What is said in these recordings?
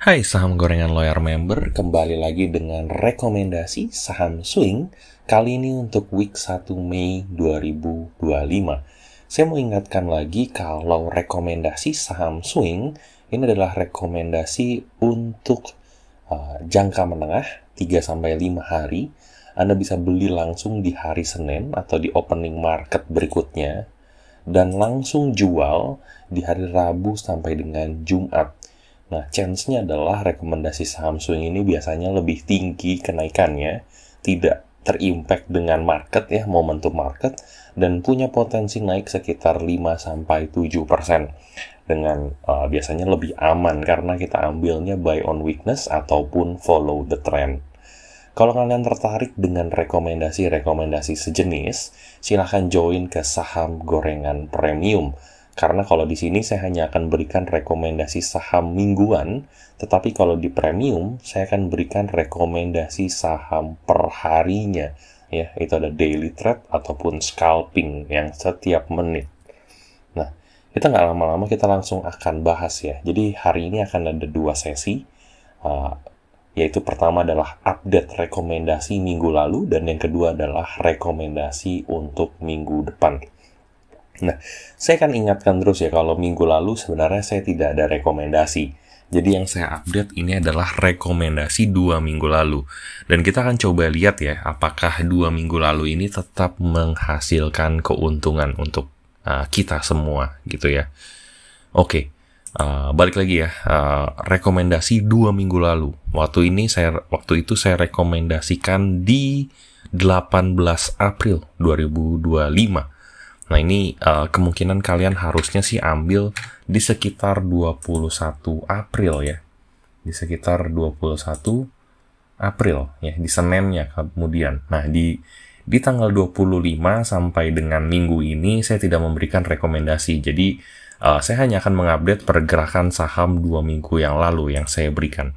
Hai saham gorengan lawyer member, kembali lagi dengan rekomendasi saham swing, kali ini untuk week 1 Mei 2025. Saya mau ingatkan lagi kalau rekomendasi saham swing ini adalah rekomendasi untuk jangka menengah 3-5 hari. Anda bisa beli langsung di hari Senin atau di opening market berikutnya dan langsung jual di hari Rabu sampai dengan Jumat. Nah, chance-nya adalah rekomendasi saham swing ini biasanya lebih tinggi kenaikannya, tidak terimpact dengan market ya, momentum market, dan punya potensi naik sekitar 5-7%. Dengan biasanya lebih aman karena kita ambilnya buy on weakness ataupun follow the trend. Kalau kalian tertarik dengan rekomendasi-rekomendasi sejenis, silahkan join ke saham gorengan premium. Karena kalau di sini saya hanya akan berikan rekomendasi saham mingguan, tetapi kalau di premium saya akan berikan rekomendasi saham per harinya. Ya, itu ada daily trade ataupun scalping yang setiap menit. Nah, kita nggak lama-lama, kita langsung akan bahas ya. Jadi hari ini akan ada 2 sesi, yaitu pertama adalah update rekomendasi minggu lalu, dan yang kedua adalah rekomendasi untuk minggu depan. Nah, saya akan ingatkan terus ya, kalau minggu lalu sebenarnya saya tidak ada rekomendasi. Jadi yang saya update ini adalah rekomendasi 2 minggu lalu. Dan kita akan coba lihat ya, apakah 2 minggu lalu ini tetap menghasilkan keuntungan untuk kita semua gitu ya. Oke, balik lagi ya, rekomendasi 2 minggu lalu. Waktu itu saya rekomendasikan di 18 April 2025. Nah ini kemungkinan kalian harusnya sih ambil di sekitar 21 April ya. Di sekitar 21 April ya, di Seninnya kemudian. Nah di tanggal 25 sampai dengan minggu ini saya tidak memberikan rekomendasi. Jadi saya hanya akan mengupdate pergerakan saham 2 minggu yang lalu yang saya berikan.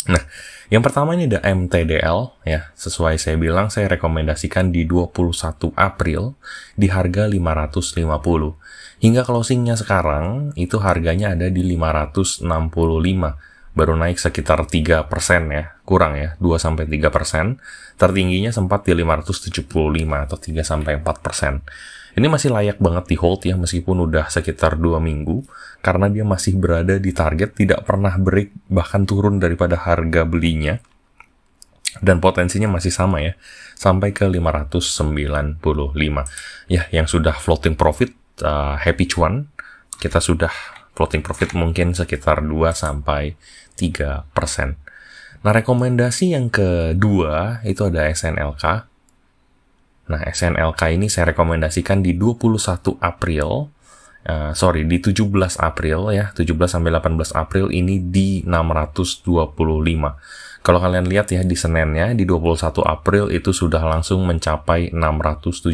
Nah, yang pertama ini ada MTDL ya, sesuai saya bilang saya rekomendasikan di 21 April di harga 550. Hingga closingnya sekarang itu harganya ada di 565, baru naik sekitar 3% ya, kurang ya, 2-3%. Tertingginya sempat di 575 atau 3-4%. Ini masih layak banget di hold ya, meskipun udah sekitar 2 minggu, karena dia masih berada di target, tidak pernah break, bahkan turun daripada harga belinya, dan potensinya masih sama ya, sampai ke 595. Ya, yang sudah floating profit, happy cuan, kita sudah floating profit mungkin sekitar 2-3%. Nah, rekomendasi yang kedua itu ada SNLK. Nah, SNLK ini saya rekomendasikan di 21 April, di 17 April ya, 17-18 April ini di 625. Kalau kalian lihat ya di Seninnya, di 21 April itu sudah langsung mencapai 670.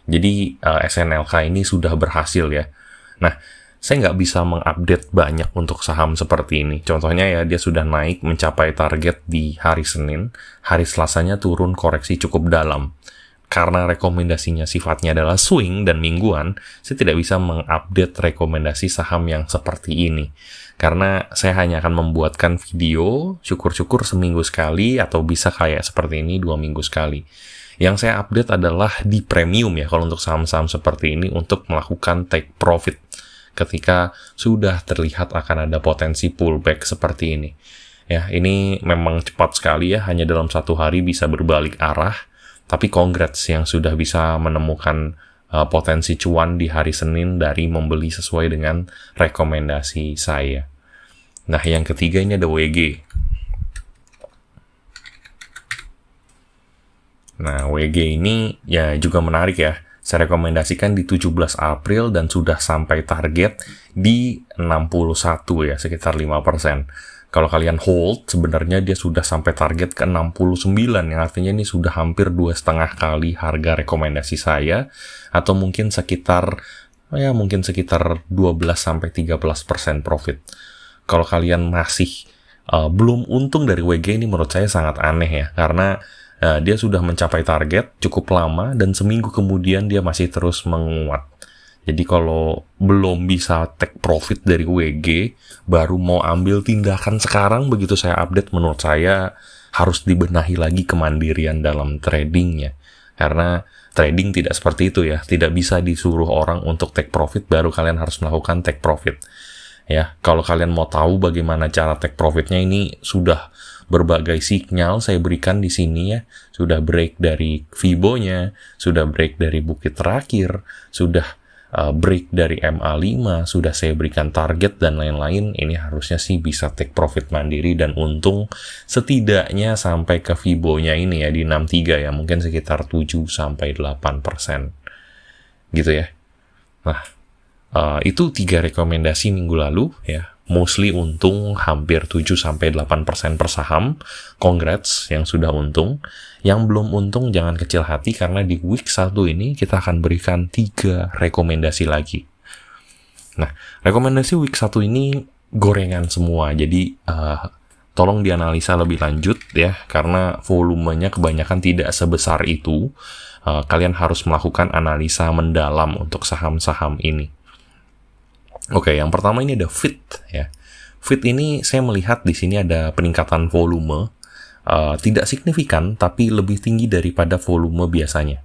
Jadi SNLK ini sudah berhasil ya. Nah, saya nggak bisa mengupdate banyak untuk saham seperti ini. Contohnya ya, dia sudah naik mencapai target di hari Senin, hari Selasanya turun koreksi cukup dalam. Karena rekomendasinya sifatnya adalah swing dan mingguan, saya tidak bisa mengupdate rekomendasi saham yang seperti ini. Karena saya hanya akan membuatkan video, syukur-syukur seminggu sekali, atau bisa kayak seperti ini 2 minggu sekali. Yang saya update adalah di premium ya, kalau untuk saham-saham seperti ini, untuk melakukan take profit ketika sudah terlihat akan ada potensi pullback seperti ini. Ya, ini memang cepat sekali ya, hanya dalam 1 hari bisa berbalik arah. Tapi congrats yang sudah bisa menemukan potensi cuan di hari Senin dari membeli sesuai dengan rekomendasi saya. Nah, yang ketiga ini ada WG. Nah, WG ini ya juga menarik ya. Saya rekomendasikan di 17 April dan sudah sampai target di 61 ya, sekitar 5%. Kalau kalian hold, sebenarnya dia sudah sampai target ke 69, yang artinya ini sudah hampir 2,5 kali harga rekomendasi saya, atau mungkin sekitar 12-13% profit. Kalau kalian masih belum untung dari WG, ini menurut saya sangat aneh ya, karena dia sudah mencapai target cukup lama, dan seminggu kemudian dia masih terus menguat. Jadi kalau belum bisa take profit dari WG, baru mau ambil tindakan sekarang begitu saya update, menurut saya harus dibenahi lagi kemandirian dalam tradingnya. Karena trading tidak seperti itu ya, tidak bisa disuruh orang untuk take profit baru kalian harus melakukan take profit. Ya, kalau kalian mau tahu bagaimana cara take profitnya, ini sudah berbagai sinyal saya berikan di sini ya. Sudah break dari Fibo-nya, sudah break dari bukit terakhir, sudah break dari MA5, sudah saya berikan target dan lain-lain. Ini harusnya sih bisa take profit mandiri dan untung setidaknya sampai ke Fibo-nya ini ya di 63 ya, mungkin sekitar 7-8% gitu ya. Nah, itu 3 rekomendasi minggu lalu ya. Mostly untung hampir 7-8% per saham. Congrats yang sudah untung. Yang belum untung jangan kecil hati, karena di week 1 ini kita akan berikan 3 rekomendasi lagi. Nah, rekomendasi week 1 ini gorengan semua. Jadi tolong dianalisa lebih lanjut ya, karena volumenya kebanyakan tidak sebesar itu. Kalian harus melakukan analisa mendalam untuk saham-saham ini. Oke, yang pertama ini ada FIT ya. FIT ini saya melihat di sini ada peningkatan volume, tidak signifikan tapi lebih tinggi daripada volume biasanya.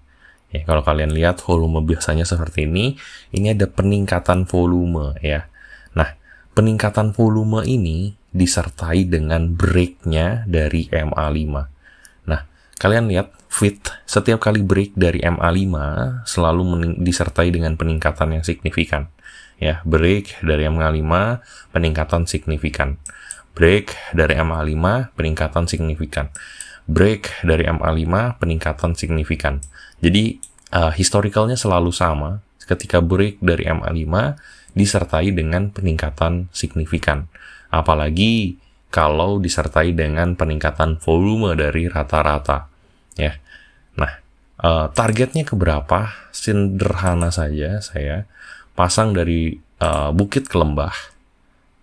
Ya, kalau kalian lihat volume biasanya seperti ini ada peningkatan volume ya. Nah, peningkatan volume ini disertai dengan breaknya dari MA5. Nah, kalian lihat FIT setiap kali break dari MA5 selalu disertai dengan peningkatan yang signifikan. Ya, break dari MA5, peningkatan signifikan. Break dari MA5, peningkatan signifikan. Break dari MA5, peningkatan signifikan. Jadi, historicalnya selalu sama. Ketika break dari MA5, disertai dengan peningkatan signifikan. Apalagi kalau disertai dengan peningkatan volume dari rata-rata. Ya. Nah, targetnya ke berapa? Sederhana saja saya pasang dari bukit ke lembah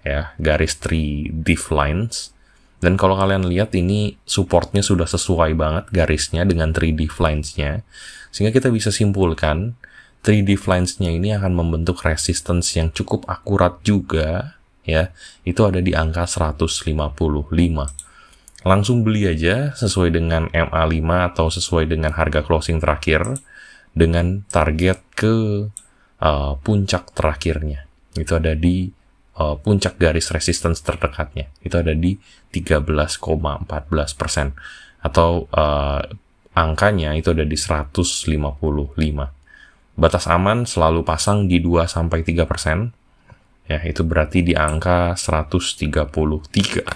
ya, garis 3 div lines. Dan kalau kalian lihat ini supportnya sudah sesuai banget garisnya dengan 3 div lines-nya, sehingga kita bisa simpulkan 3 div lines-nya ini akan membentuk resistance yang cukup akurat juga ya. Itu ada di angka 155. Langsung beli aja sesuai dengan MA5 atau sesuai dengan harga closing terakhir dengan target ke puncak terakhirnya. Itu ada di puncak garis resistance terdekatnya. Itu ada di 13,14%. Atau angkanya itu ada di 155. Batas aman selalu pasang di 2-3%. Ya, itu berarti di angka 133.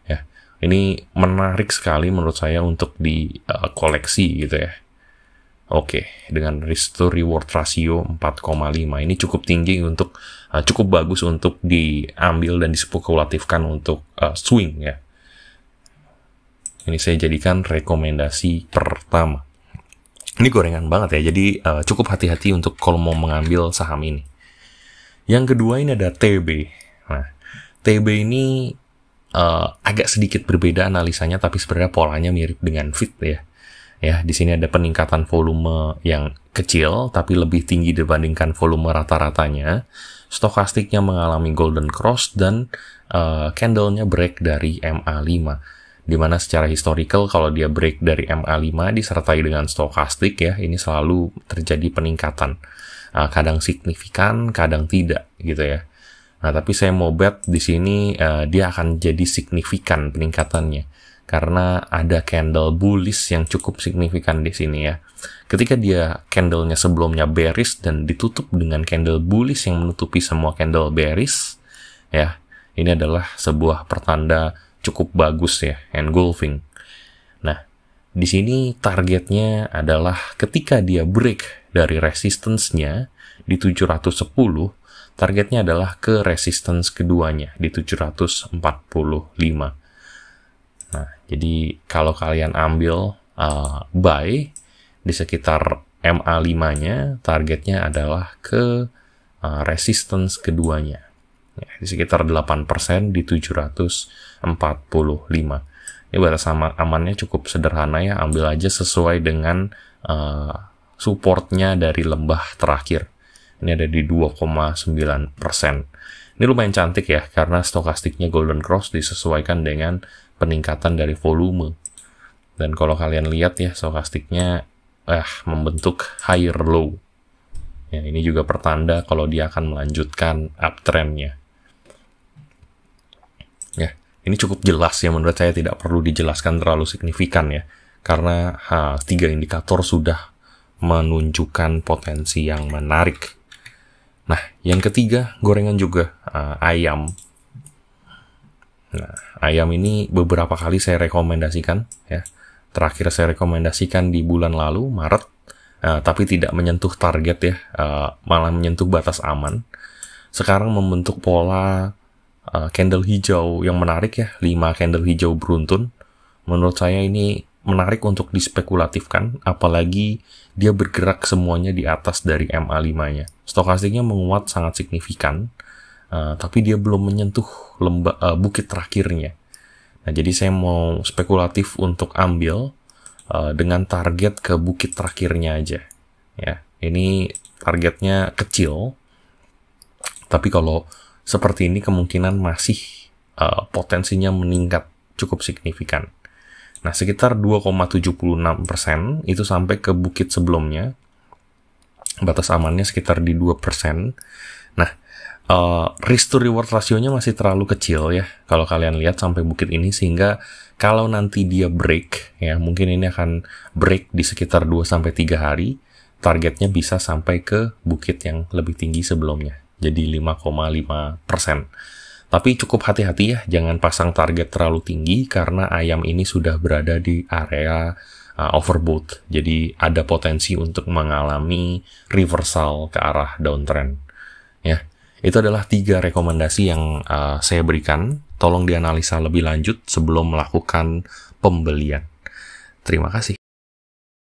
Ya, ini menarik sekali menurut saya untuk di koleksi gitu ya. Oke, dengan risk to reward ratio 4,5 ini cukup tinggi untuk cukup bagus untuk diambil dan dispekulatifkan untuk swing ya. Ini saya jadikan rekomendasi pertama. Ini gorengan banget ya, jadi cukup hati-hati untuk kalau mau mengambil saham ini. Yang kedua ini ada TB. Nah, TB ini agak sedikit berbeda analisanya, tapi sebenarnya polanya mirip dengan FIT ya. Ya, di sini ada peningkatan volume yang kecil tapi lebih tinggi dibandingkan volume rata-ratanya. Stokastiknya mengalami golden cross dan candle-nya break dari MA5. Dimana secara historical kalau dia break dari MA5 disertai dengan stokastik ya, ini selalu terjadi peningkatan. Kadang signifikan, kadang tidak gitu ya. Nah, tapi saya mau bet di sini dia akan jadi signifikan peningkatannya. Karena ada candle bullish yang cukup signifikan di sini ya. Ketika dia candle-nya sebelumnya bearish dan ditutup dengan candle bullish yang menutupi semua candle bearish, ya, ini adalah sebuah pertanda cukup bagus ya, engulfing. Nah, di sini targetnya adalah ketika dia break dari resistance-nya di 710, targetnya adalah ke resistance keduanya di 745. Nah, jadi kalau kalian ambil buy di sekitar MA5-nya, targetnya adalah ke resistance keduanya. Ya, di sekitar 8% di 745. Ini batas amannya cukup sederhana ya, ambil aja sesuai dengan supportnya dari lembah terakhir. Ini ada di 2,9%. Ini lumayan cantik ya, karena stokastiknya Golden Cross disesuaikan dengan peningkatan dari volume. Dan kalau kalian lihat ya, stokastiknya membentuk higher low. Ya, ini juga pertanda kalau dia akan melanjutkan uptrend-nya. Ya, ini cukup jelas ya, menurut saya tidak perlu dijelaskan terlalu signifikan ya, karena 3 indikator sudah menunjukkan potensi yang menarik. Nah, yang ketiga, gorengan juga, ayam. Nah, ayam ini beberapa kali saya rekomendasikan, ya. Terakhir saya rekomendasikan di bulan lalu, Maret, tapi tidak menyentuh target ya, malah menyentuh batas aman. Sekarang membentuk pola candle hijau yang menarik ya, 5 candle hijau beruntun. Menurut saya ini menarik untuk dispekulatifkan, apalagi dia bergerak semuanya di atas dari MA5-nya. Stokastiknya menguat sangat signifikan, tapi dia belum menyentuh bukit terakhirnya. Nah, jadi saya mau spekulatif untuk ambil dengan target ke bukit terakhirnya aja. Ya, ini targetnya kecil, tapi kalau seperti ini kemungkinan masih potensinya meningkat cukup signifikan. Nah, sekitar 2,76% itu sampai ke bukit sebelumnya. Batas amannya sekitar di 2%. Nah, risk to reward rasionya masih terlalu kecil ya, kalau kalian lihat sampai bukit ini, sehingga kalau nanti dia break, ya mungkin ini akan break di sekitar 2-3 hari, targetnya bisa sampai ke bukit yang lebih tinggi sebelumnya, jadi 5,5%. Tapi cukup hati-hati ya, jangan pasang target terlalu tinggi karena ayam ini sudah berada di area overbought. Jadi ada potensi untuk mengalami reversal ke arah downtrend. Ya, itu adalah 3 rekomendasi yang saya berikan. Tolong dianalisa lebih lanjut sebelum melakukan pembelian. Terima kasih.